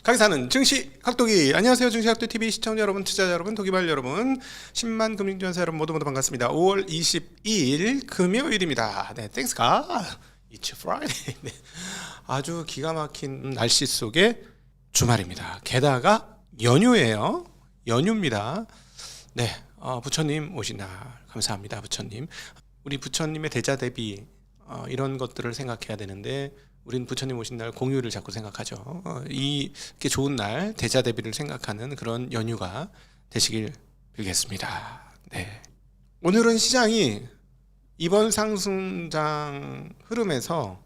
강의사는 증시 학도기. 안녕하세요, 증시 학도 TV 시청자 여러분, 투자자 여러분, 도기발 여러분, 10만 금융지원사 여러분 모두 반갑습니다. 5월 22일 금요일입니다. 네, Thanks God, It's Friday. 네, 아주 기가 막힌 날씨 속에 주말입니다. 게다가 연휴예요. 연휴입니다. 네, 부처님 오신 날 감사합니다. 부처님, 우리 부처님의 대자 대비 이런 것들을 생각해야 되는데, 우린 부처님 오신 날 공휴일을 자꾸 생각하죠. 이렇게 좋은 날 대자 대비를 생각하는 그런 연휴가 되시길 빌겠습니다. 네. 오늘은 시장이 이번 상승장 흐름에서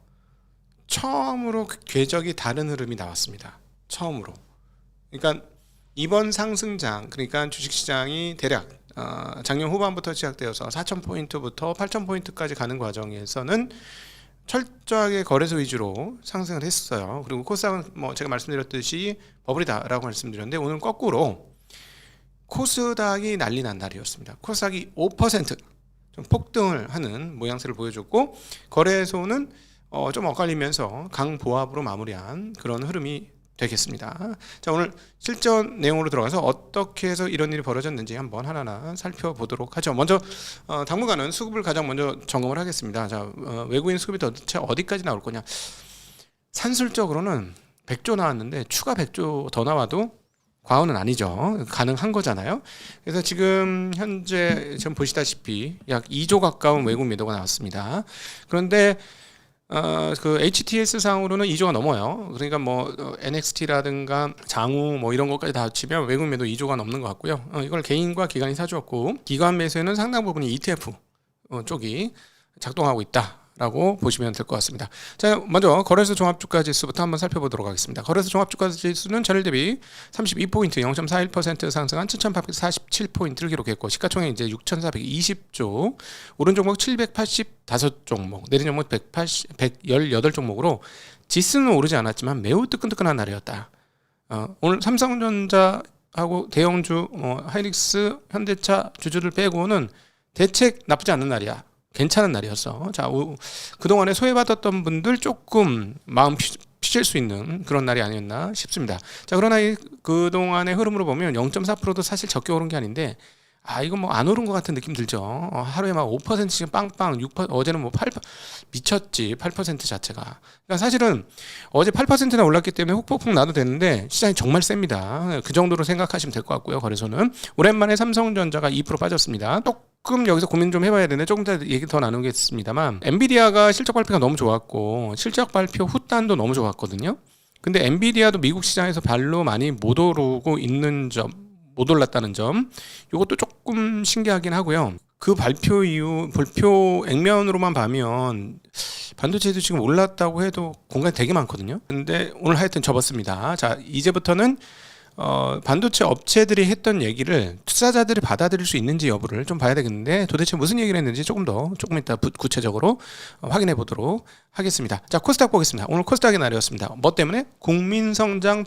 처음으로 궤적이 다른 흐름이 나왔습니다. 처음으로. 그러니까 이번 상승장, 그러니까 주식시장이 대략 작년 후반부터 시작되어서 4,000포인트부터 8,000포인트까지 가는 과정에서는 철저하게 거래소 위주로 상승을 했어요. 그리고 코스닥은 제가 말씀드렸듯이 버블이다라고 말씀드렸는데, 오늘 거꾸로 코스닥이 난리 난 날이었습니다. 코스닥이 5% 좀 폭등을 하는 모양새를 보여줬고, 거래소는 좀 엇갈리면서 강보합으로 마무리한 그런 흐름이 되겠습니다. 자, 오늘 실전 내용으로 들어가서 어떻게 해서 이런 일이 벌어졌는지 한번 하나하나 살펴보도록 하죠. 먼저 당분간은 수급을 가장 먼저 점검을 하겠습니다. 자, 외국인 수급이 도대체 어디까지 나올 거냐. 산술적으로는 100조 나왔는데 추가 100조 더 나와도 과언은 아니죠. 가능한 거잖아요. 그래서 지금 현재 지금 보시다시피 약 2조 가까운 외국 매도가 나왔습니다. 그런데 그 HTS 상으로는 2조가 넘어요. 그러니까 NXT라든가 장우 이런 것까지 다 합치면 외국 매도 2조가 넘는 것 같고요. 이걸 개인과 기관이 사주었고, 기관 매수에는 상당 부분이 ETF 쪽이 작동하고 있다라고 보시면 될 것 같습니다. 자, 먼저 거래소 종합주가지수부터 한번 살펴보도록 하겠습니다. 거래소 종합주가지수는 전일 대비 32포인트 0.41% 상승한 7,847포인트를 기록했고, 시가총액 이제 6,420조, 오른 종목 785종목, 내린 종목 118종목으로 지수는 오르지 않았지만 매우 뜨끈뜨끈한 날이었다. 오늘 삼성전자하고 대형주 하이닉스, 현대차 주주들 빼고는 대책 나쁘지 않은 날이야. 괜찮은 날이었어. 자, 그동안에 소외받았던 분들 조금 마음 피실 수 있는 그런 날이 아니었나 싶습니다. 자, 그러나 그동안의 흐름으로 보면 0.4%도 사실 적게 오른 게 아닌데, 이거 안 오른 것 같은 느낌 들죠. 하루에 막 5%씩 빵빵, 6%, 어제는 8%, 미쳤지, 8% 자체가. 그러니까 사실은 어제 8%나 올랐기 때문에 훅폭풍 나도 되는데, 시장이 정말 셉니다. 그 정도로 생각하시면 될 것 같고요. 거래소는 오랜만에 삼성전자가 2% 빠졌습니다. 조금 여기서 고민 좀 해봐야 되는데, 조금 더 얘기 더 나누겠습니다만, 엔비디아가 실적 발표가 너무 좋았고, 실적 발표 후단도 너무 좋았거든요. 근데 엔비디아도 미국 시장에서 별로 많이 못 오르고 있는 점, 못 올랐다는 점, 이것도 조금 신기하긴 하고요. 그 발표 이후 발표 액면으로만 보면 반도체도 지금 올랐다고 해도 공간이 되게 많거든요. 근데 오늘 하여튼 접었습니다. 자, 이제부터는 반도체 업체들이 했던 얘기를 투자자들이 받아들일 수 있는지 여부를 좀 봐야 되겠는데, 도대체 무슨 얘기를 했는지 조금 이따 구체적으로 확인해 보도록 하겠습니다. 자, 코스닥 보겠습니다. 오늘 코스닥의 날이었습니다. 뭐 때문에? 국민성장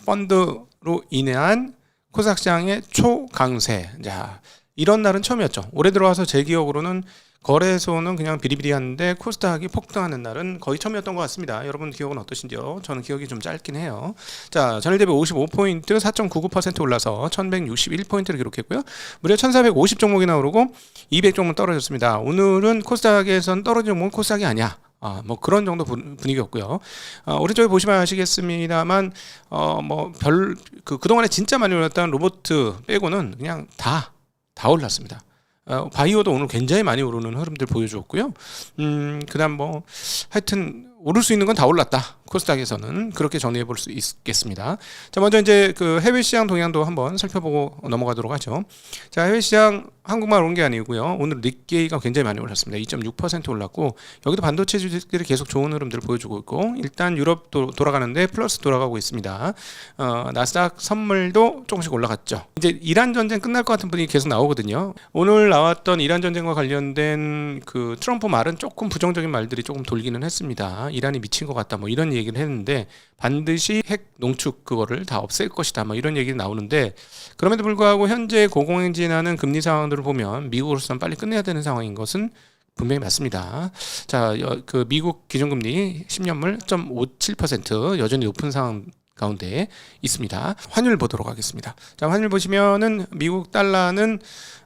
펀드로 인한 코스닥 시장의 초강세. 자, 이런 날은 처음이었죠. 올해 들어와서 제 기억으로는 거래소는 그냥 비리비리한데 코스닥이 폭등하는 날은 거의 처음이었던 것 같습니다. 여러분 기억은 어떠신지요? 저는 기억이 좀 짧긴 해요. 자, 전일 대비 55포인트 4.99% 올라서 1161포인트를 기록했고요. 무려 1450종목이나 오르고 200종목 떨어졌습니다. 오늘은 코스닥에선 떨어진 종목은 코스닥이 아니야. 그런 정도 분위기였고요. 오른쪽에 보시면 아시겠습니다만, 그동안에 진짜 많이 올랐던 로봇 빼고는 그냥 다 올랐습니다. 바이오도 오늘 굉장히 많이 오르는 흐름들 보여주었고요. 그다음 하여튼 오를 수 있는 건 다 올랐다. 코스닥에서는 그렇게 정리해 볼 수 있겠습니다. 자, 먼저 이제 그 해외 시장 동향도 한번 살펴보고 넘어가도록 하죠. 자, 해외 시장 한국만 오른 게 아니고요. 오늘 닉케이가 굉장히 많이 올랐습니다. 2.6% 올랐고, 여기도 반도체 주식들이 계속 좋은 흐름들을 보여주고 있고, 일단 유럽도 돌아가는데 플러스 돌아가고 있습니다. 나스닥 선물도 조금씩 올라갔죠. 이제 이란 전쟁 끝날 것 같은 분위기 계속 나오거든요. 오늘 나왔던 이란 전쟁과 관련된 그 트럼프 말은 조금 부정적인 말들이 조금 돌기는 했습니다. 이란이 미친 것 같다, 이런 얘기를 했는데, 반드시 핵 농축 그거를 다 없앨 것이다, 이런 얘기가 나오는데, 그럼에도 불구하고 현재 고공행진하는 금리 상황들을 보면 미국으로서는 빨리 끝내야 되는 상황인 것은 분명히 맞습니다. 자, 그 미국 기준금리 10년물 0.57% 여전히 높은 상황 가운데 있습니다. 환율 보도록 하겠습니다. 자, 환율 보시면은 미국 달러는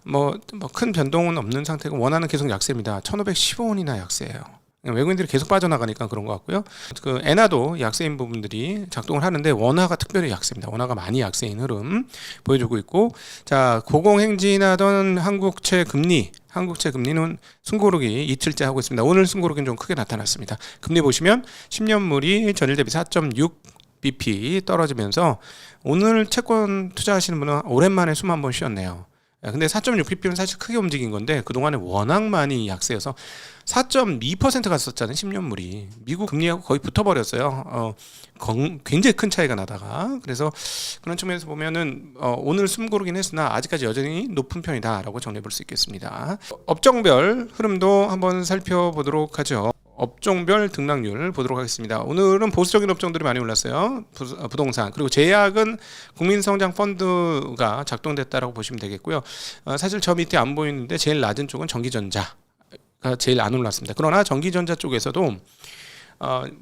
뭐 큰 변동은 없는 상태고 원화는 계속 약세입니다. 1,515원이나 약세예요. 외국인들이 계속 빠져나가니까 그런 것 같고요. 그 엔화도 약세인 부분들이 작동을 하는데 원화가 특별히 약세입니다. 원화가 많이 약세인 흐름 보여주고 있고, 자, 고공행진하던 한국채 금리는 숨고르기 이틀째 하고 있습니다. 오늘 숨고르기는 좀 크게 나타났습니다. 금리 보시면 10년물이 전일 대비 4.6bp 떨어지면서 오늘 채권 투자하시는 분은 오랜만에 숨 한 번 쉬었네요. 근데 4.6pp는 사실 크게 움직인 건데 그동안에 워낙 많이 약세여서 4.2% 갔었잖아요. 10년물이. 미국 금리하고 거의 붙어버렸어요. 굉장히 큰 차이가 나다가. 그래서 그런 측면에서 보면은 오늘 숨고르긴 했으나 아직까지 여전히 높은 편이다라고 정리해 볼 수 있겠습니다. 업종별 흐름도 한번 살펴보도록 하죠. 업종별 등락률 보도록 하겠습니다. 오늘은 보수적인 업종들이 많이 올랐어요. 부동산, 그리고 제약은 국민성장펀드가 작동됐다라고 보시면 되겠고요. 사실 저 밑에 안 보이는데 제일 낮은 쪽은 전기전자가 제일 안 올랐습니다. 그러나 전기전자 쪽에서도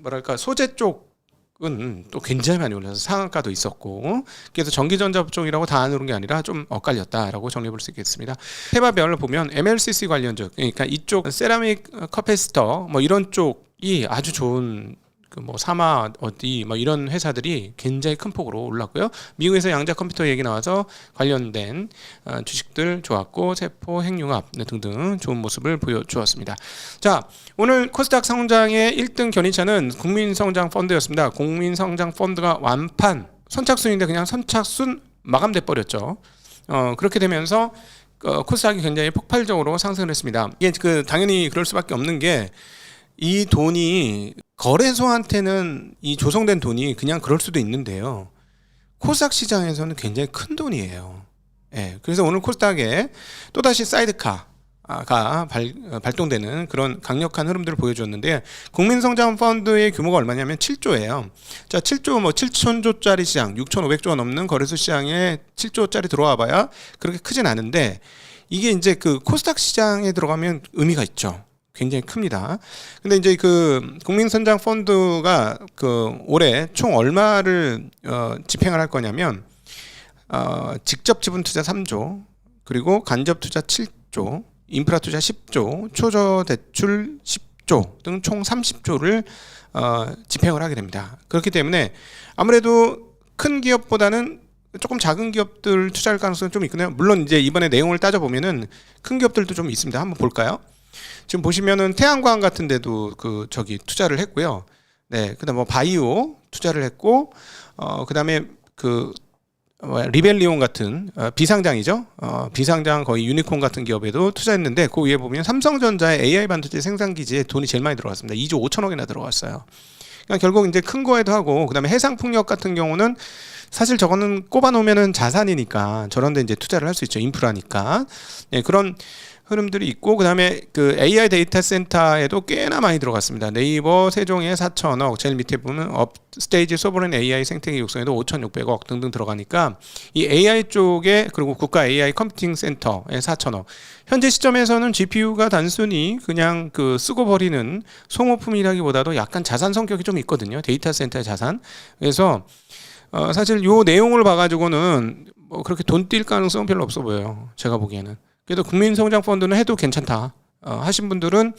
뭐랄까 소재 쪽은 또 굉장히 많이 올라서 상한가도 있었고, 그래서 전기전자 업종이라고 다 안 오른 게 아니라 좀 엇갈렸다라고 정리해 볼 수 있겠습니다. 테마별로 보면 MLCC 관련주, 그러니까 이쪽 세라믹 커패시터 뭐 이런 쪽이 아주 좋은 그 뭐 사마 어디 뭐 이런 회사들이 굉장히 큰 폭으로 올랐고요. 미국에서 양자 컴퓨터 얘기 나와서 관련된 주식들 좋았고, 세포 핵융합 등등 좋은 모습을 보여주었습니다. 자, 오늘 코스닥 상장의 1등 견인차는 국민성장펀드였습니다. 국민성장펀드가 완판 선착순인데 그냥 선착순 마감돼 버렸죠. 그렇게 되면서 코스닥이 굉장히 폭발적으로 상승을 했습니다. 이게 당연히 그럴 수밖에 없는 게, 이 돈이 거래소한테는 이 조성된 돈이 그냥 그럴 수도 있는데요. 코스닥 시장에서는 굉장히 큰 돈이에요. 예, 그래서 오늘 코스닥에 또다시 사이드카가 발동되는 그런 강력한 흐름들을 보여줬는데, 국민성장펀드의 규모가 얼마냐면 7조예요. 자, 7조 7천조짜리 시장, 6,500조가 넘는 거래소 시장에 7조짜리 들어와 봐야 그렇게 크진 않은데, 이게 이제 그 코스닥 시장에 들어가면 의미가 있죠. 굉장히 큽니다. 근데 이제 그 국민성장펀드가 그 올해 총 얼마를 집행을 할 거냐면, 직접 지분 투자 3조, 그리고 간접 투자 7조, 인프라 투자 10조, 초저 대출 10조 등 총 30조를 집행을 하게 됩니다. 그렇기 때문에 아무래도 큰 기업보다는 조금 작은 기업들 투자할 가능성이 좀 있거든요. 물론 이제 이번에 내용을 따져보면은 큰 기업들도 좀 있습니다. 한번 볼까요? 지금 보시면은 태양광 같은 데도 투자를 했고요. 네, 그다음 뭐 바이오 투자를 했고, 그다음에 리벨리온 같은 비상장이죠. 비상장 거의 유니콘 같은 기업에도 투자했는데, 그 위에 보면 삼성전자의 AI 반도체 생산 기지에 돈이 제일 많이 들어갔습니다. 2조 5천억이나 들어갔어요. 그러니까 결국 이제 큰 거에도 하고, 그다음에 해상풍력 같은 경우는 사실 저거는 꼽아놓으면은 자산이니까 저런데 이제 투자를 할 수 있죠. 인프라니까. 네, 그런 흐름들이 있고, 그다음에 그 AI 데이터 센터에도 꽤나 많이 들어갔습니다. 네이버 세종에 4천억, 제일 밑에 보면 업스테이지 소버린 AI 생태계 육성에도 5,600억 등등 들어가니까, 이 AI 쪽에, 그리고 국가 AI 컴퓨팅 센터에 4천억. 현재 시점에서는 GPU가 단순히 그냥 쓰고 버리는 소모품이라기보다도 약간 자산 성격이 좀 있거든요. 데이터 센터의 자산. 그래서 사실 요 내용을 봐가지고는 뭐 그렇게 돈 뛸 가능성은 별로 없어 보여요. 제가 보기에는. 그래도 국민성장펀드는 해도 괜찮다 하신 분들은,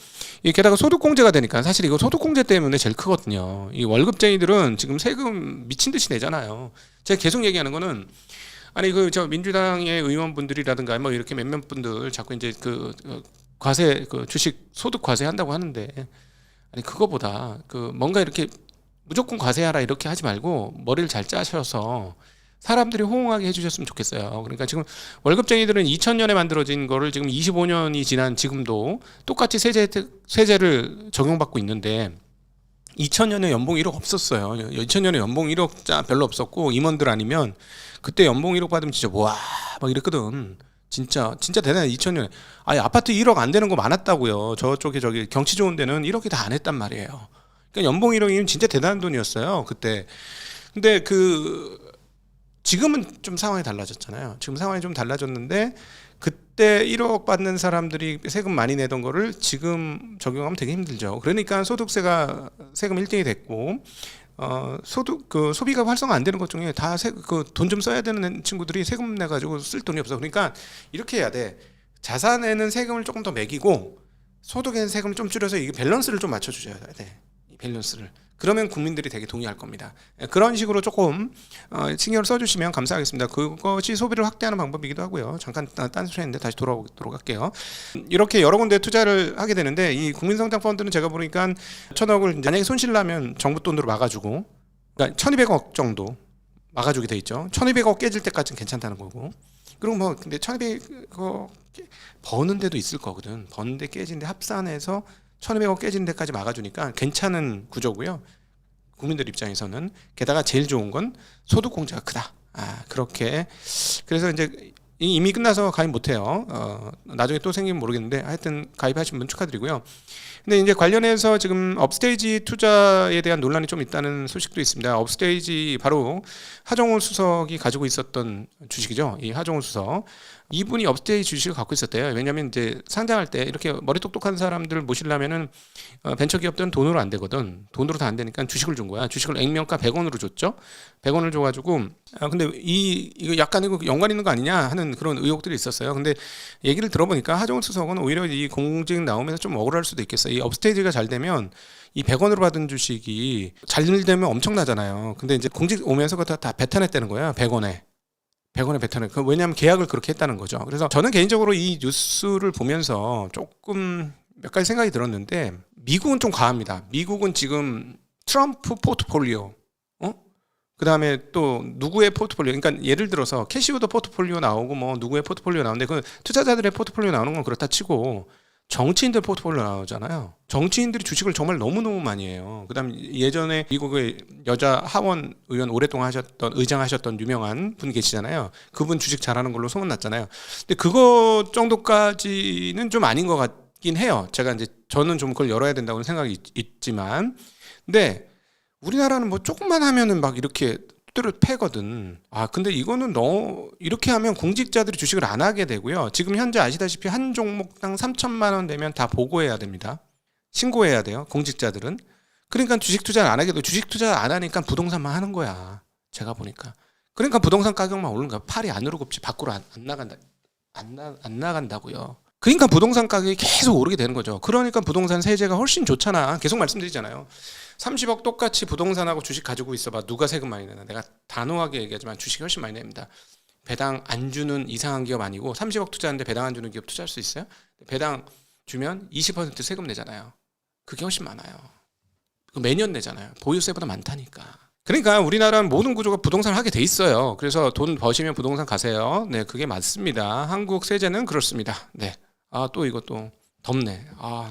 게다가 소득공제가 되니까, 사실 이거 소득공제 때문에 제일 크거든요. 이 월급쟁이들은 지금 세금 미친 듯이 내잖아요. 제가 계속 얘기하는 거는, 아니 저 민주당의 의원분들이라든가 뭐 이렇게 몇몇 분들 자꾸 이제 과세 주식 소득 과세 한다고 하는데, 아니 그거보다 뭔가 이렇게 무조건 과세하라 이렇게 하지 말고 머리를 잘 짜셔서 사람들이 호응하게 해주셨으면 좋겠어요. 그러니까 지금 월급쟁이들은 2000년에 만들어진 거를 지금 25년이 지난 지금도 똑같이 세제를 적용받고 있는데, 2000년에 연봉 1억 없었어요. 2000년에 연봉 1억 별로 없었고, 임원들 아니면 그때 연봉 1억 받으면 진짜 와 막 이랬거든. 진짜 대단해. 2000년에 아니 아파트 1억 안 되는 거 많았다고요. 저쪽에 경치 좋은 데는 1억이 다 안 했단 말이에요. 그러니까 연봉 1억이면 진짜 대단한 돈이었어요 그때. 근데 지금은 좀 상황이 달라졌잖아요. 지금 상황이 좀 달라졌는데, 그때 그때 1억 받는 사람들이 세금 많이 내던 거를 지금 적용하면 되게 힘들죠. 그러니까 소득세가 세금 1등이 됐고 소득 그 소비가 활성화 안 되는 것 중에 다 그 돈 좀 써야 되는 친구들이 세금 내 가지고 쓸 돈이 없어. 그러니까 이렇게 해야 돼. 자산에는 세금을 조금 더 매기고 소득에는 세금을 좀 줄여서 이게 밸런스를 좀 맞춰 주셔야 돼. 이 밸런스를. 그러면 국민들이 되게 동의할 겁니다. 그런 식으로 조금 신경을 써주시면 감사하겠습니다. 그것이 소비를 확대하는 방법이기도 하고요. 잠깐 딴소리 했는데 다시 돌아오도록 할게요. 이렇게 여러 군데 투자를 하게 되는데 이 국민성장펀드는 제가 보니까 1,000억을 만약에 손실 나면 정부 돈으로 막아주고, 그러니까 1,200억 정도 막아주게 돼 있죠. 1,200억 깨질 때까지는 괜찮다는 거고. 그리고 뭐 근데 1,200억 버는 데도 있을 거거든. 버는데 깨진데 합산해서 1,200억 깨진 데까지 막아주니까 괜찮은 구조고요. 국민들 입장에서는. 게다가 제일 좋은 건 소득 공제가 크다. 그렇게. 그래서 이제 이미 끝나서 가입 못해요. 나중에 또 생기면 모르겠는데 하여튼 가입하신 분 축하드리고요. 근데 이제 관련해서 지금 업스테이지 투자에 대한 논란이 좀 있다는 소식도 있습니다. 업스테이지 바로 하정우 수석이 가지고 있었던 주식이죠. 이 하정우 수석. 이분이 업스테이지 주식을 갖고 있었대요. 왜냐하면 이제 상장할 때 이렇게 머리 똑똑한 사람들을 모시려면은 벤처기업들은 돈으로 안 되거든. 돈으로 다 안 되니까 주식을 준 거야. 주식을 액면가 100원으로 줬죠. 100원을 줘가지고 근데 이거 약간 이거 연관 있는 거 아니냐 하는 그런 의혹들이 있었어요. 근데 얘기를 들어보니까 하정우 수석은 오히려 이 공직 나오면서 좀 억울할 수도 있겠어요. 이 업스테이지가 잘 되면 이 100원으로 받은 주식이 잘 되면 엄청나잖아요. 근데 이제 공직 오면서 그거 다 뱉어냈다는 거야. 100원에 뱉어내. 왜냐하면 계약을 그렇게 했다는 거죠. 그래서 저는 개인적으로 이 뉴스를 보면서 조금 몇 가지 생각이 들었는데, 미국은 좀 과합니다. 미국은 지금 트럼프 포트폴리오, 그 다음에 또 누구의 포트폴리오, 그러니까 예를 들어서 캐시우드 포트폴리오 나오고 뭐 누구의 포트폴리오 나오는데 그 투자자들의 포트폴리오 나오는 건 그렇다 치고 정치인들 포트폴리오 나오잖아요. 정치인들이 주식을 정말 너무너무 많이 해요. 그다음 예전에 미국의 여자 하원 의원 오랫동안 의장 하셨던 유명한 분 계시잖아요. 그분 주식 잘하는 걸로 소문났잖아요. 근데 그거 정도까지는 좀 아닌 것 같긴 해요. 저는 좀 그걸 열어야 된다고 생각이 있지만, 근데 우리나라는 뭐 조금만 하면은 막 이렇게 뚜드려 패거든. 근데 이거는 이렇게 하면 공직자들이 주식을 안 하게 되고요. 지금 현재 아시다시피 한 종목당 3천만 원 되면 다 보고해야 됩니다. 신고해야 돼요. 공직자들은. 그러니까 주식 투자를 안 하게 되고, 주식 투자 안 하니까 부동산만 하는 거야. 제가 보니까. 그러니까 부동산 가격만 오르는 거야. 팔이 안 오르고 밖으로 안 나간다. 안 나간다고요. 그러니까 부동산 가격이 계속 오르게 되는 거죠. 그러니까 부동산 세제가 훨씬 좋잖아. 계속 말씀드리잖아요. 30억 똑같이 부동산하고 주식 가지고 있어봐. 누가 세금 많이 내나? 내가 단호하게 얘기하지만 주식이 훨씬 많이 냅니다. 배당 안 주는 이상한 기업 아니고 30억 투자하는데 배당 안 주는 기업 투자할 수 있어요? 배당 주면 20% 세금 내잖아요. 그게 훨씬 많아요. 매년 내잖아요. 보유세보다 많다니까. 그러니까 우리나라는 모든 구조가 부동산을 하게 돼 있어요. 그래서 돈 버시면 부동산 가세요. 네, 그게 맞습니다. 한국 세제는 그렇습니다. 네. 또 이것도 덥네.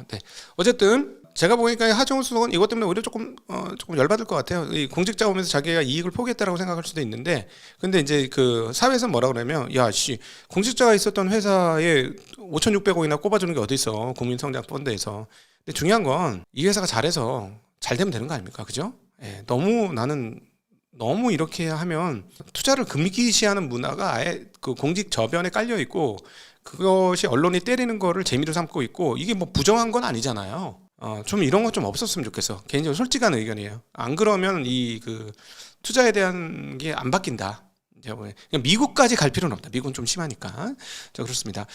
네. 어쨌든 제가 보니까 하정우 수석은 이것 때문에 오히려 조금 열받을 것 같아요. 이 공직자 오면서 자기가 이익을 포기했다라고 생각할 수도 있는데, 근데 이제 그 사회에서 뭐라 그러면, 공직자가 있었던 회사에 5,600억이나 꼽아주는 게 어디 있어? 국민성장펀드에서. 근데 중요한 건 이 회사가 잘해서 잘 되면 되는 거 아닙니까? 그죠? 나는 너무 이렇게 하면 투자를 금기시하는 문화가 아예 그 공직 저변에 깔려 있고, 그것이 언론이 때리는 거를 재미로 삼고 있고, 이게 뭐 부정한 건 아니잖아요. 좀 이런 거 좀 없었으면 좋겠어. 개인적으로 솔직한 의견이에요. 안 그러면 그 투자에 대한 게 안 바뀐다. 미국까지 갈 필요는 없다. 미국은 좀 심하니까. 자, 그렇습니다.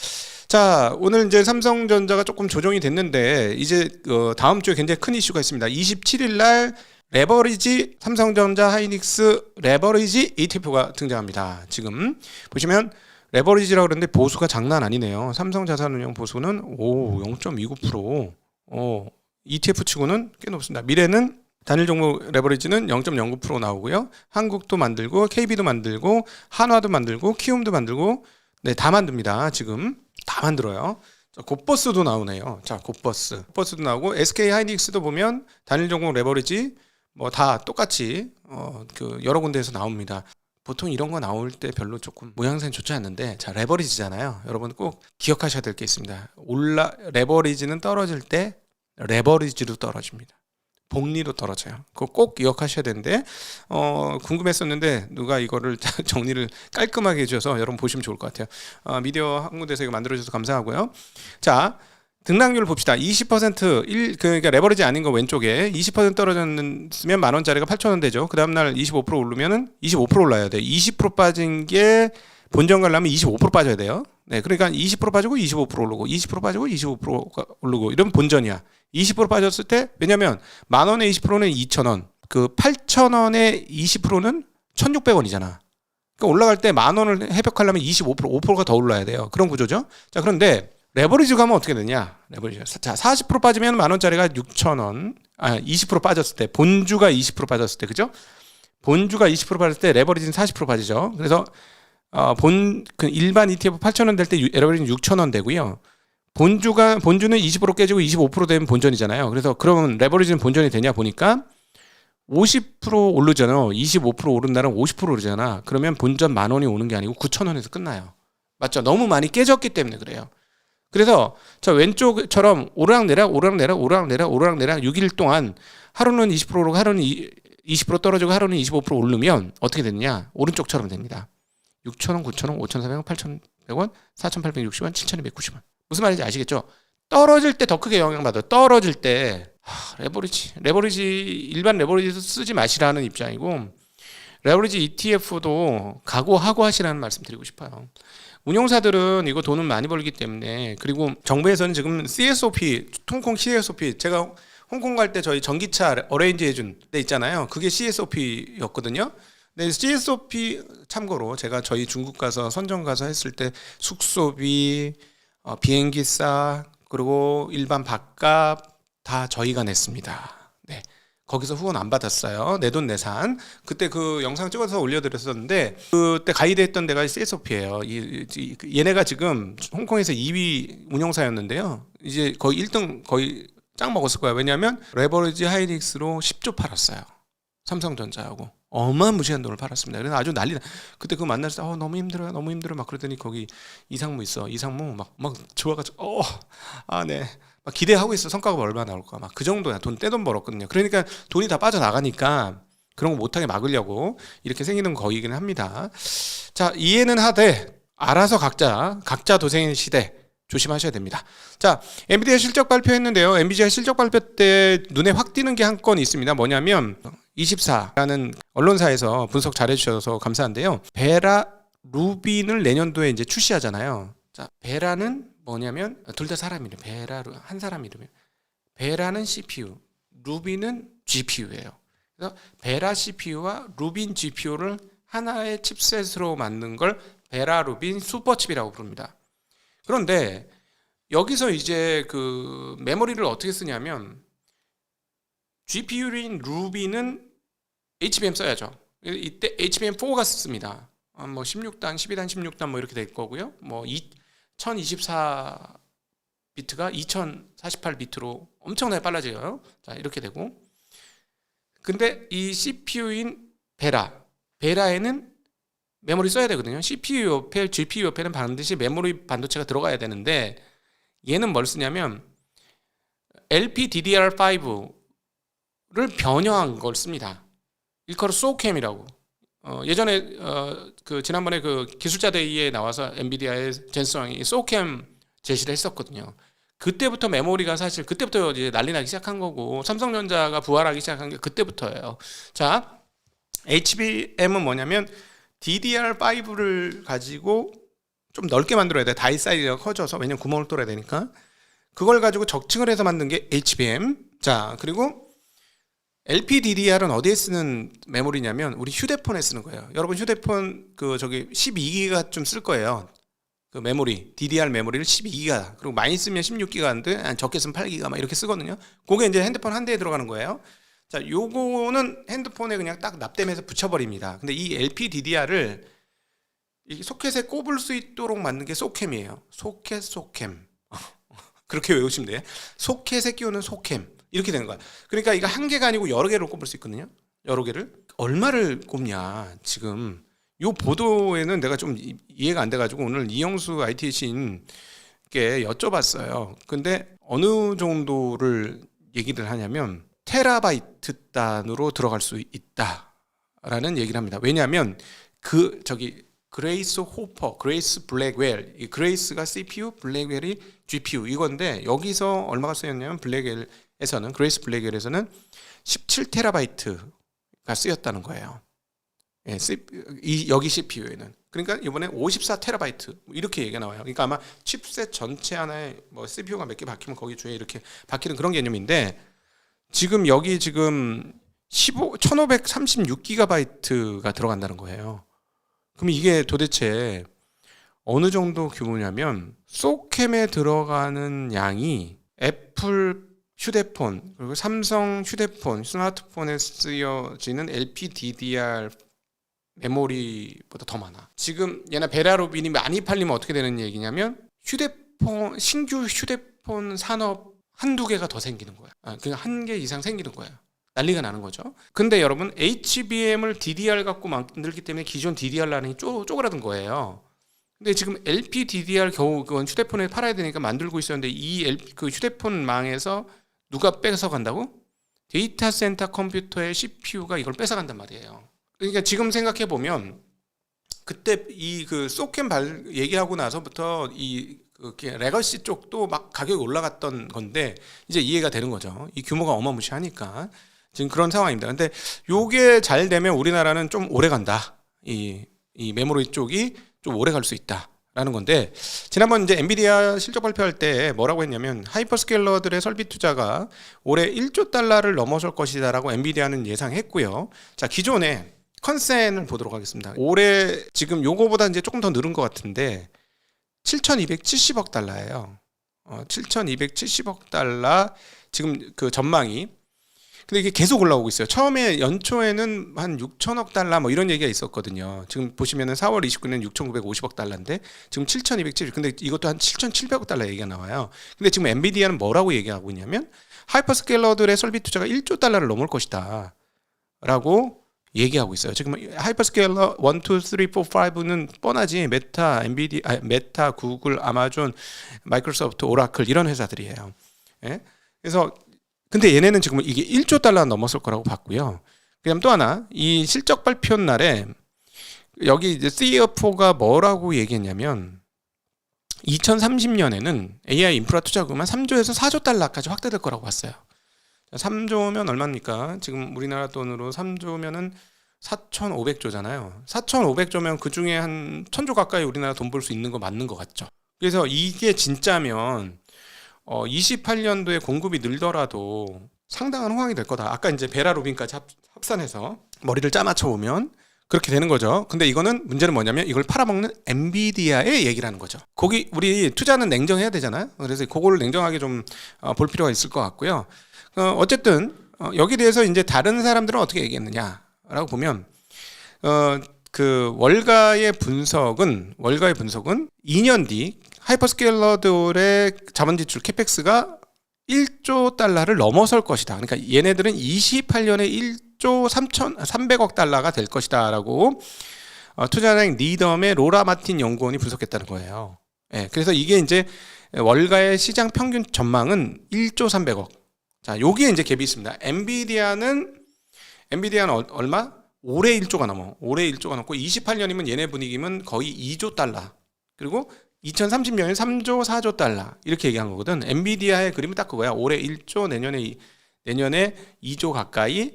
자, 오늘 이제 삼성전자가 조금 조정이 됐는데, 이제 다음 주에 굉장히 큰 이슈가 있습니다. 27일 날 레버리지 삼성전자 하이닉스 레버리지 ETF가 등장합니다. 지금 보시면 레버리지라고 그러는데 보수가 장난 아니네요. 삼성자산운용 보수는 0.29%. ETF 치고는 꽤 높습니다. 미래는 단일 종목 레버리지는 0.09% 나오고요. 한국도 만들고 KB도 만들고 한화도 만들고 키움도 만들고, 네, 다 만듭니다. 지금 다 만들어요. 곱버스도 나오네요. 자, 곱버스도 나오고 SK 하이닉스도 보면 단일 종목 레버리지 뭐 다 똑같이 여러 군데에서 나옵니다. 보통 이런 거 나올 때 별로 조금 모양새는 좋지 않는데, 자, 레버리지잖아요. 여러분 꼭 기억하셔야 될 게 있습니다. 레버리지는 떨어질 때 레버리지로 떨어집니다. 복리로 떨어져요. 그거 꼭 기억하셔야 되는데 궁금했었는데 누가 이거를 정리를 깔끔하게 해줘서 여러분 보시면 좋을 것 같아요. 미디어 한 군데서 이거 만들어주셔서 감사하고요. 자, 등락률 봅시다. 20% 그러니까 레버리지 아닌 거 왼쪽에 20% 떨어졌으면 10,000원짜리가 8,000원 되죠. 그 다음날 25% 오르면은 25% 올라야 돼요. 20% 빠진 게 본전 가려면 25% 빠져야 돼요. 네, 그러니까 20% 빠지고 25% 오르고 20% 빠지고 25%가 오르고 이러면 본전이야. 20% 빠졌을 때 왜냐면 10,000원에 20%는 2,000원, 그 8,000원에 20%는 1,600원이잖아. 그러니까 올라갈 때 10,000원을 회복하려면 25%, 5%가 더 올라야 돼요. 그런 구조죠. 자, 그런데 레버리지 가면 어떻게 되냐? 레버리지. 자, 40% 빠지면 10,000원짜리가 6,000원. 20% 빠졌을 때, 본주가 20% 빠졌을 때, 그죠? 본주가 20% 빠졌을 때 레버리지는 40% 빠지죠. 그래서 그 일반 ETF 8,000원 될 때 레버리지는 6,000원 되고요. 본주는 20% 깨지고 25% 되면 본전이잖아요. 그래서 그러면 레버리지는 본전이 되냐 보니까 50% 오르잖아요. 25% 오른 날은 50% 오르잖아. 그러면 본전 10,000원이 오는 게 아니고 9,000원에서 끝나요. 맞죠? 너무 많이 깨졌기 때문에 그래요. 그래서 저 왼쪽처럼 오르락내락 6일 동안 하루는 20% 오르고 하루는 20% 떨어지고 하루는 25% 오르면 어떻게 되느냐? 오른쪽처럼 됩니다. 6,000원, 9,000원, 5,400원, 8,100원, 4,860원, 7,290원. 무슨 말인지 아시겠죠? 떨어질 때 더 크게 영향받아요. 떨어질 때 레버리지 일반 레버리지 쓰지 마시라는 입장이고 레버리지 ETF도 각오하고 하시라는 말씀 드리고 싶어요. 운용사들은 이거 돈은 많이 벌기 때문에 그리고 정부에서는 지금 CSOP, 홍콩 CSOP 제가 홍콩 갈 때 저희 전기차 어레인지 해준 데 있잖아요. 그게 CSOP였거든요. 네, CSOP 참고로 제가 저희 중국 가서 선정 가서 했을 때 숙소비, 비행기싸 그리고 일반 밥값 다 저희가 냈습니다. 네, 거기서 후원 안 받았어요. 내돈내산. 그때 그 영상 찍어서 올려드렸었는데 그때 가이드했던 데가 CSOP예요. 얘네가 지금 홍콩에서 2위 운영사였는데요. 이제 거의 1등 거의 짱 먹었을 거예요. 왜냐하면 레버리지 하이닉스로 10조 팔았어요. 삼성전자하고 어마무시한 돈을 팔았습니다. 그래서 아주 난리나. 그때 그거 만날 때 너무 힘들어요, 너무 힘들어 막 그러더니 거기 이상무 있어. 이상무 막 좋아가지고 네. 막 기대하고 있어. 성과가 얼마나 나올까. 막 그 정도야. 떼돈 벌었거든요. 그러니까 돈이 다 빠져나가니까 그런 거 못하게 막으려고 이렇게 생기는 거이긴 합니다. 자, 이해는 하되 알아서 각자 도생의 시대 조심하셔야 됩니다. 자, 엔비디아 실적 발표했는데요. 엔비디아 실적 발표 때 눈에 확 띄는 게 한 건 있습니다. 뭐냐면 24라는 언론사에서 분석 잘해주셔서 감사한데요. 베라 루빈을 내년도에 이제 출시하잖아요. 자, 베라는 뭐냐면 둘 다 사람 이름. 베라로 한 사람 이름이에요. 베라는 CPU, 루빈은 GPU예요. 그래서 베라 CPU와 루빈 GPU를 하나의 칩셋으로 만든 걸 베라 루빈 슈퍼칩이라고 부릅니다. 그런데 여기서 이제 그 메모리를 어떻게 쓰냐면 GPU인 루빈은 HBM 써야죠. 이때 HBM4가 씁니다. 뭐 16단, 12단, 16단 뭐 이렇게 될 거고요. 뭐 1024비트가 2048비트로 엄청나게 빨라져요. 자, 이렇게 되고. 근데 이 CPU인 베라에는 메모리 써야 되거든요. CPU 옆에, GPU 옆에는 반드시 메모리 반도체가 들어가야 되는데 얘는 뭘 쓰냐면 LPDDR5를 변형한 걸 씁니다. 일컬어 소캠이라고. 예전에 그 지난번에 그 기술자 대회에 나와서 엔비디아의 젠슨왕이 소캠 제시를 했었거든요. 그때부터 메모리가 사실 그때부터 이제 난리 나기 시작한 거고 삼성전자가 부활하기 시작한 게 그때부터예요. 자, HBM은 뭐냐면 DDR5를 가지고 좀 넓게 만들어야 돼. 다이 사이즈가 커져서 왜냐면 구멍을 뚫어야 되니까 그걸 가지고 적층을 해서 만든 게 HBM. 자, 그리고 LPDDR은 어디에 쓰는 메모리냐면 우리 휴대폰에 쓰는 거예요. 여러분 휴대폰 그 저기 12기가쯤 쓸 거예요. 그 메모리 DDR 메모리를 12기가 그리고 많이 쓰면 16기가인데 적게 쓰면 8기가 막 이렇게 쓰거든요. 그게 이제 핸드폰 한 대에 들어가는 거예요. 자, 요거는 핸드폰에 그냥 딱 납땜해서 붙여버립니다. 근데 이 LPDDR을 이 소켓에 꼽을 수 있도록 만든 게 소캠이에요. 소캠. 그렇게 외우시면 돼요. 소켓에 끼우는 소캠. 이렇게 되는 거야. 그러니까 이거 한 개가 아니고 여러 개를 꼽을 수 있거든요. 여러 개를. 얼마를 꼽냐. 지금 요 보도에는 내가 좀 이해가 안 돼가지고 오늘 이영수 IT 신께 여쭤봤어요. 근데 어느 정도를 얘기를 하냐면 테라바이트 단으로 들어갈 수 있다라는 얘기를 합니다. 왜냐하면 그레이스 호퍼, 그레이스 블랙웰, 이 그레이스가 CPU, 블랙웰이 GPU 이건데 여기서 얼마가 쓰였냐면 그레이스 블랙웰에서는 17테라바이트가 쓰였다는 거예요. 예, 여기 CPU에는. 그러니까 이번에 54테라바이트 이렇게 얘기가 나와요. 그러니까 아마 칩셋 전체 하나에 뭐 CPU가 몇 개 박히면 거기 주에 이렇게 박히는 그런 개념인데 지금 여기 1536기가바이트가 들어간다는 거예요. 그럼 이게 도대체 어느 정도 규모냐면 소캠에 들어가는 양이 애플 휴대폰 그리고 삼성 휴대폰, 스마트폰에 쓰여지는 LPDDR 메모리보다 더 많아. 지금 얘나 베라루빈이 많이 팔리면 어떻게 되는 얘기냐면 신규 휴대폰 산업 한두 개가 더 생기는 거야. 그냥 한 개 이상 생기는 거야. 난리가 나는 거죠. 근데 여러분 HBM을 DDR 갖고 만들기 때문에 기존 DDR 라인이 쪼그라든 거예요. 근데 지금 LPDDR 겨우 그건 휴대폰에 팔아야 되니까 만들고 있었는데 그 휴대폰 망에서 누가 뺏어간다고? 데이터 센터 컴퓨터의 CPU가 이걸 뺏어간단 말이에요. 그러니까 지금 생각해 보면 그때 그 소캠 얘기하고 나서부터 레거시 쪽도 막 가격이 올라갔던 건데 이제 이해가 되는 거죠. 이 규모가 어마무시하니까 지금 그런 상황입니다. 근데 요게 잘 되면 우리나라는 좀 오래 간다. 이 메모리 쪽이 좀 오래 갈 수 있다라는 건데 지난번 이제 엔비디아 실적 발표할 때 뭐라고 했냐면 하이퍼스케일러들의 설비 투자가 올해 1조 달러를 넘어설 것이다라고 엔비디아는 예상했고요. 자, 기존에 컨센을 보도록 하겠습니다. 올해 지금 요거보다 이제 조금 더 늘은 것 같은데 7,270억 달러예요. 7,270억 달러 지금 그 전망이. 근데 이게 계속 올라오고 있어요. 처음에 연초에는 한 6천억 달러 뭐 이런 얘기가 있었거든요. 지금 보시면은 4월 29일 6,950억 달러인데 지금 7,270. 근데 이것도 한 7,700억 달러 얘기가 나와요. 근데 지금 엔비디아는 뭐라고 얘기하고 있냐면 하이퍼스케일러들의 설비 투자가 1조 달러를 넘을 것이다. 라고 얘기하고 있어요. 지금 하이퍼스케일러 1, 2, 3, 4, 5는 뻔하지 메타, 구글, 아마존, 마이크로소프트, 오라클 이런 회사들이에요. 예? 그래서 근데 얘네는 지금 이게 1조 달러 넘었을 거라고 봤고요. 그다음 또 하나 이 실적 발표 날에 여기 이제 CFO가 뭐라고 얘기했냐면 2030년에는 AI 인프라 투자금은 3조에서 4조 달러까지 확대될 거라고 봤어요. 3조면 얼마입니까? 지금 우리나라 돈으로 3조면은 4,500조잖아요. 4,500조면 그 중에 한 1,000조 가까이 우리나라 돈 벌 수 있는 거 맞는 것 같죠. 그래서 이게 진짜면 28년도에 공급이 늘더라도 상당한 호황이 될 거다. 아까 이제 베라루빈까지 합산해서 머리를 짜맞춰 보면 그렇게 되는 거죠. 근데 이거는 문제는 뭐냐면 이걸 팔아먹는 엔비디아의 얘기라는 거죠. 거기 우리 투자는 냉정해야 되잖아요. 그래서 그거를 냉정하게 좀 볼 필요가 있을 것 같고요. 어쨌든 여기 대해서 이제 다른 사람들은 어떻게 얘기했느냐라고 보면 그 월가의 분석은 2년 뒤 하이퍼스케일러들의 자본 지출 캐펙스가 1조 달러를 넘어설 것이다. 그러니까 얘네들은 28년에 1조 3,300억 달러가 될 것이다라고 투자은행 리덤의 로라 마틴 연구원이 분석했다는 거예요. 예, 그래서 이게 이제 월가의 시장 평균 전망은 1조 300억. 자, 여기에 이제 갭이 있습니다. 엔비디아는 얼마? 올해 1조가 넘어. 올해 1조가 넘고 28년이면 얘네 분위기면 거의 2조 달러. 그리고 2030년에 3조, 4조 달러. 이렇게 얘기한 거거든. 엔비디아의 그림은 딱 그거야. 올해 1조, 내년에 2조 가까이.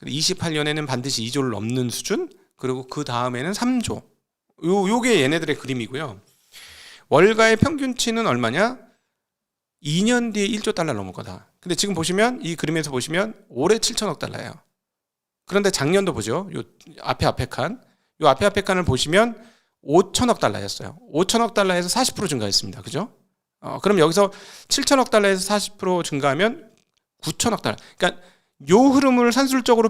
28년에는 반드시 2조를 넘는 수준. 그리고 그 다음에는 3조. 요게 얘네들의 그림이고요. 월가의 평균치는 얼마냐? 2년 뒤에 1조 달러 넘을 거다. 근데 지금 보시면 이 그림에서 보시면 올해 7천억 달러예요. 그런데 작년도 보죠. 요 앞에 칸을 보시면 5천억 달러였어요. 5천억 달러에서 40% 증가했습니다. 그죠? 그럼 여기서 7천억 달러에서 40% 증가하면 9천억 달러. 그러니까 요 흐름을 산술적으로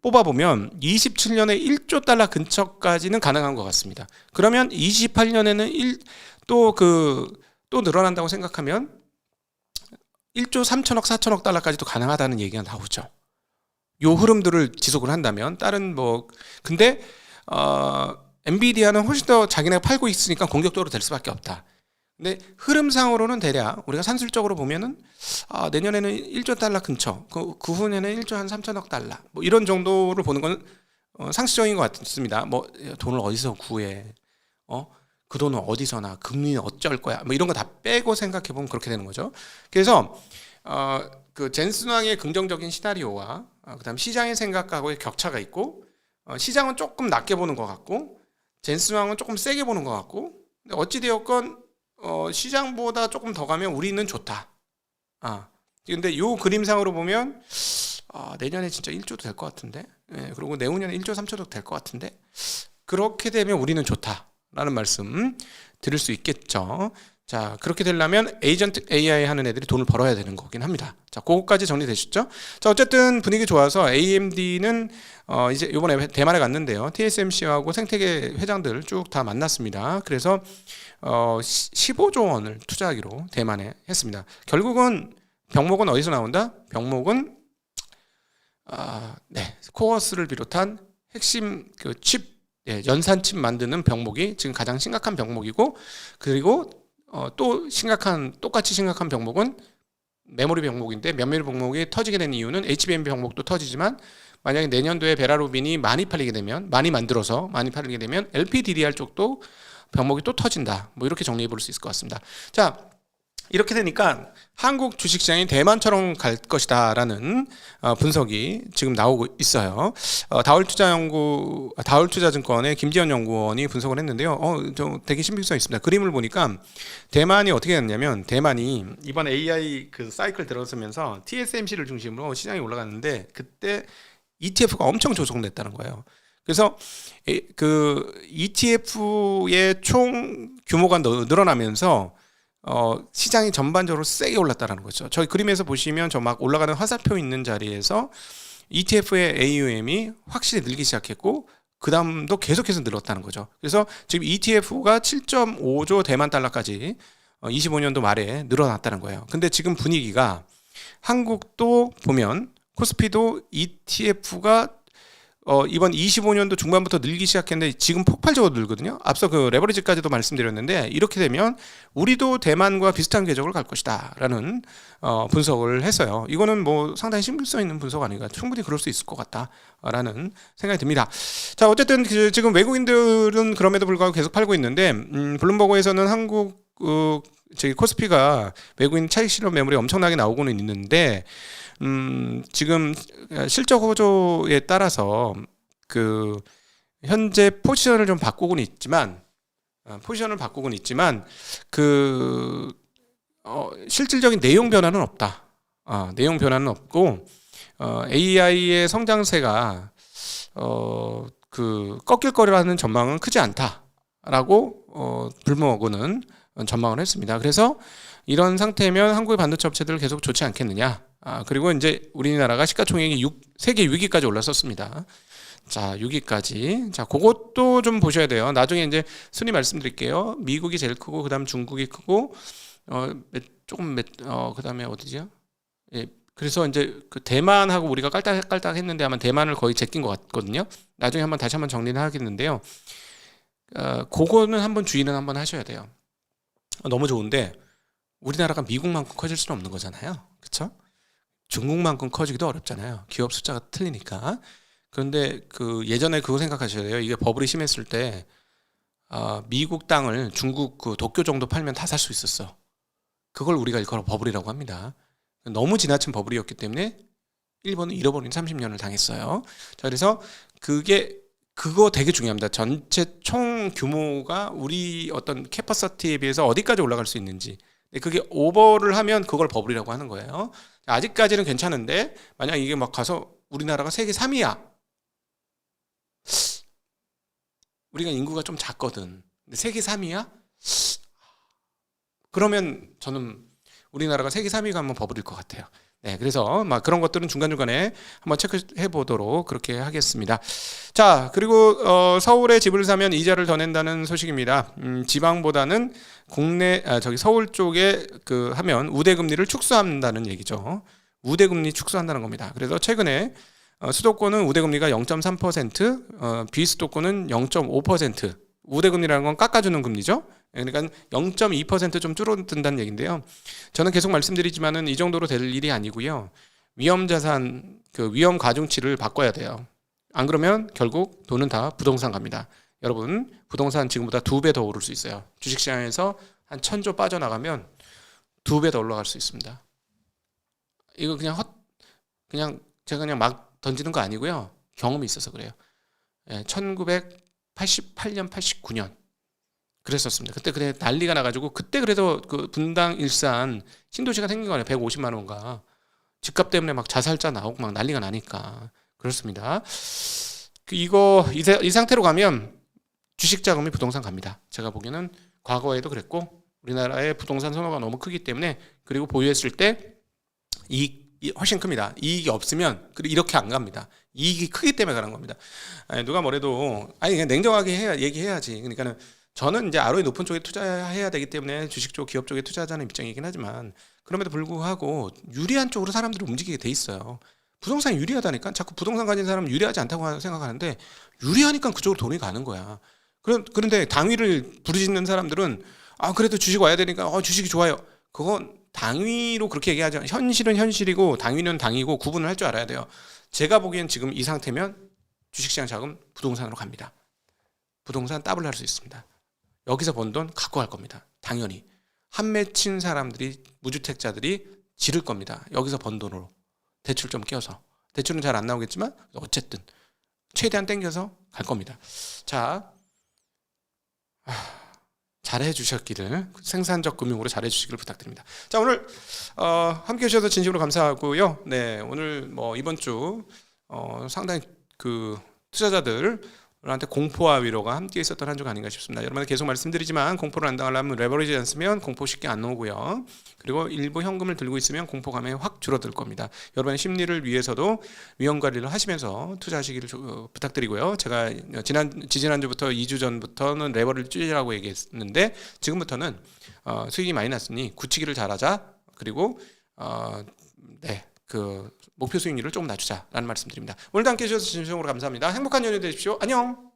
뽑아보면 27년에 1조 달러 근처까지는 가능한 것 같습니다. 그러면 28년에는 또 늘어난다고 생각하면 1조 3천억, 4천억 달러까지도 가능하다는 얘기가 나오죠. 요 흐름들을 지속을 한다면 다른 근데 엔비디아는 훨씬 더 자기네가 팔고 있으니까 공격적으로 될 수밖에 없다. 근데 흐름상으로는 대략 우리가 산술적으로 보면은 내년에는 1조 달러 근처, 그 후년에는 1조 한 3천억 달러 뭐 이런 정도를 보는 건 상식적인 것 같습니다. 뭐 돈을 어디서 구해? 그 돈은 어디서나 금리는 어쩔 거야? 뭐 이런 거 다 빼고 생각해 보면 그렇게 되는 거죠. 그래서 그 젠슨왕의 긍정적인 시나리오와 그다음 시장의 생각하고의 격차가 있고 시장은 조금 낮게 보는 것 같고 젠슨왕은 조금 세게 보는 것 같고 어찌 되었건 시장보다 조금 더 가면 우리는 좋다. 근데 요 그림상으로 보면 내년에 진짜 1조도 될 것 같은데, 그리고 내후년에 1조 3조도 될 것 같은데 그렇게 되면 우리는 좋다라는 말씀 드릴 수 있겠죠. 자, 그렇게 되려면 에이전트 AI 하는 애들이 돈을 벌어야 되는 거긴 합니다. 자, 그거까지 정리되셨죠? 자, 어쨌든 분위기 좋아서 AMD는 이제 이번에 대만에 갔는데요. TSMC하고 생태계 회장들 쭉 다 만났습니다. 그래서 15조 원을 투자하기로 대만에 했습니다. 결국은 병목은 어디서 나온다? 병목은 코어스를 비롯한 핵심 그 칩, 연산 칩 만드는 병목이 지금 가장 심각한 병목이고, 그리고 또 똑같이 심각한 병목은 메모리 병목인데, 메모리 병목이 터지게 된 이유는 HBM 병목도 터지지만 만약에 내년도에 베라루빈이 많이 팔리게 되면, 많이 만들어서 많이 팔리게 되면 LPDDR 쪽도 병목이 또 터진다. 뭐 이렇게 정리해 볼 수 있을 것 같습니다. 자, 이렇게 되니까 한국 주식시장이 대만처럼 갈 것이다라는 분석이 지금 나오고 있어요. 다울투자증권의 김지현 연구원이 분석을 했는데요. 좀 되게 신빙성 있습니다. 그림을 보니까 대만이 어떻게 됐냐면, 대만이 이번 AI 그 사이클 들어서면서 TSMC를 중심으로 시장이 올라갔는데 그때 ETF가 엄청 조성됐다는 거예요. 그래서 그 ETF의 총 규모가 늘어나면서 시장이 전반적으로 세게 올랐다는 거죠. 저희 그림에서 보시면 저 막 올라가는 화살표 있는 자리에서 ETF의 AUM이 확실히 늘기 시작했고 그 다음도 계속해서 늘었다는 거죠. 그래서 지금 ETF가 7.5조 대만 달러까지 25년도 말에 늘어났다는 거예요. 근데 지금 분위기가 한국도 보면 코스피도 ETF가 이번 25년도 중반부터 늘기 시작했는데 지금 폭발적으로 늘거든요. 앞서 그 레버리지까지도 말씀드렸는데 이렇게 되면 우리도 대만과 비슷한 궤적을 갈 것이다 라는 분석을 했어요. 이거는 뭐 상당히 신빙성 있는 분석 아닌가, 충분히 그럴 수 있을 것 같다 라는 생각이 듭니다. 자, 어쨌든 지금 외국인들은 그럼에도 불구하고 계속 팔고 있는데 블룸버그에서는 한국 저기 코스피가 외국인 차익 실현 매물이 엄청나게 나오고는 있는데 지금 실적 호조에 따라서 그 현재 포지션을 좀 바꾸고는 있지만 그 실질적인 내용 변화는 없다. 내용 변화는 없고 AI의 성장세가 그 꺾일 거라는 전망은 크지 않다라고 블룸버그는 전망을 했습니다. 그래서 이런 상태면 한국의 반도체 업체들 계속 좋지 않겠느냐. 그리고 이제 우리나라가 시가총액이 세계 6위까지 올랐었습니다. 자, 6위까지. 자, 그것도 좀 보셔야 돼요. 나중에 이제 순위 말씀드릴게요. 미국이 제일 크고, 그 다음 중국이 크고, 그 다음에 어디죠? 예. 그래서 이제 그 대만하고 우리가 깔딱깔딱 했는데 아마 대만을 거의 제낀 것 같거든요. 나중에 다시 한번 정리를 하겠는데요. 그거는 한번 주의는 한번 하셔야 돼요. 너무 좋은데, 우리나라가 미국만큼 커질 수는 없는 거잖아요. 그렇죠? 중국만큼 커지기도 어렵잖아요. 기업 숫자가 틀리니까. 그런데 그 예전에 그거 생각하셔야 돼요. 이게 버블이 심했을 때 미국 땅을 중국 그 도쿄 정도 팔면 다 살 수 있었어. 그걸 우리가 일컬어 버블이라고 합니다. 너무 지나친 버블이었기 때문에 일본은 잃어버린 30년을 당했어요. 자, 그래서 그거 되게 중요합니다. 전체 총 규모가 우리 어떤 캐퍼시티에 비해서 어디까지 올라갈 수 있는지. 그게 오버를 하면 그걸 버블이라고 하는 거예요. 아직까지는 괜찮은데 만약 이게 막 가서 우리나라가 세계 3위야. 우리가 인구가 좀 작거든. 근데 세계 3위야? 그러면 저는 우리나라가 세계 3위가 한번 버블일 것 같아요. 네, 그래서 막 그런 것들은 중간중간에 한번 체크해 보도록 그렇게 하겠습니다. 자, 그리고 서울에 집을 사면 이자를 더 낸다는 소식입니다. 지방보다는 서울 쪽에 하면 우대금리를 축소한다는 얘기죠. 우대금리 축소한다는 겁니다. 그래서 최근에 수도권은 우대금리가 0.3%, 비수도권은 0.5%. 우대금리라는 건 깎아주는 금리죠. 그러니까 0.2%좀 줄어든다는 얘기인데요. 저는 계속 말씀드리지만은 이 정도로 될 일이 아니고요. 위험 자산 그 위험 가중치를 바꿔야 돼요. 안 그러면 결국 돈은 다 부동산 갑니다. 여러분 부동산 지금보다 2배 더 오를 수 있어요. 주식시장에서 한 1,000조 빠져나가면 2배 더 올라갈 수 있습니다. 이거 그냥 제가 그냥 막 던지는 거 아니고요. 경험이 있어서 그래요. 1988년, 89년 그랬었습니다. 그때 난리가 나가지고 그때 그래도 그 분당 일산 신도시가 생긴 거 아니에요. 150만 원가 집값 때문에 막 자살자 나오고 막 난리가 나니까 그렇습니다. 이 상태로 가면 주식 자금이 부동산 갑니다. 제가 보기에는 과거에도 그랬고 우리나라의 부동산 선호가 너무 크기 때문에 그리고 보유했을 때 이익이 훨씬 큽니다. 이익이 없으면 이렇게 안 갑니다. 이익이 크기 때문에 가는 겁니다. 누가 뭐래도 그냥 냉정하게 얘기해야지. 그러니까는 저는 이제 ROE 높은 쪽에 투자해야 되기 때문에 주식 쪽, 기업 쪽에 투자하자는 입장이긴 하지만 그럼에도 불구하고 유리한 쪽으로 사람들이 움직이게 돼 있어요. 부동산이 유리하다니까 자꾸 부동산 가진 사람은 유리하지 않다고 생각하는데 유리하니까 그쪽으로 돈이 가는 거야. 그런데 당위를 부르짖는 사람들은 그래도 주식 와야 되니까 주식이 좋아요. 그건 당위로 그렇게 얘기하죠. 현실은 현실이고 당위는 당이고 구분을 할 줄 알아야 돼요. 제가 보기엔 지금 이 상태면 주식시장 자금 부동산으로 갑니다. 부동산 더블 할 수 있습니다. 여기서 번 돈 갖고 갈 겁니다. 당연히 한 맺힌 사람들이 무주택자들이 지를 겁니다. 여기서 번 돈으로 대출 좀 껴서 대출은 잘 안 나오겠지만 어쨌든 최대한 땡겨서 갈 겁니다. 자, 잘해 주셨기를 생산적 금융으로 잘해 주시기를 부탁드립니다. 자, 오늘 함께 해주셔서 진심으로 감사하고요. 네, 오늘 이번 주 상당히 그 투자자들한테 공포와 위로가 함께 있었던 한 주가 아닌가 싶습니다. 여러분들 계속 말씀드리지만 공포를 안 당하려면 레버리지 않으면 공포 쉽게 안 오고요. 그리고 일부 현금을 들고 있으면 공포 감에 확 줄어들 겁니다. 여러분의 심리를 위해서도 위험 관리를 하시면서 투자하시기를 부탁드리고요. 제가 지지난주부터 2주 전부터는 레버를 줄이라고 얘기했는데 지금부터는 수익이 많이 났으니 굳히기를 잘하자. 그리고 그 목표 수익률을 조금 낮추자라는 말씀드립니다. 오늘도 함께 해주셔서 진심으로 감사합니다. 행복한 연휴 되십시오. 안녕.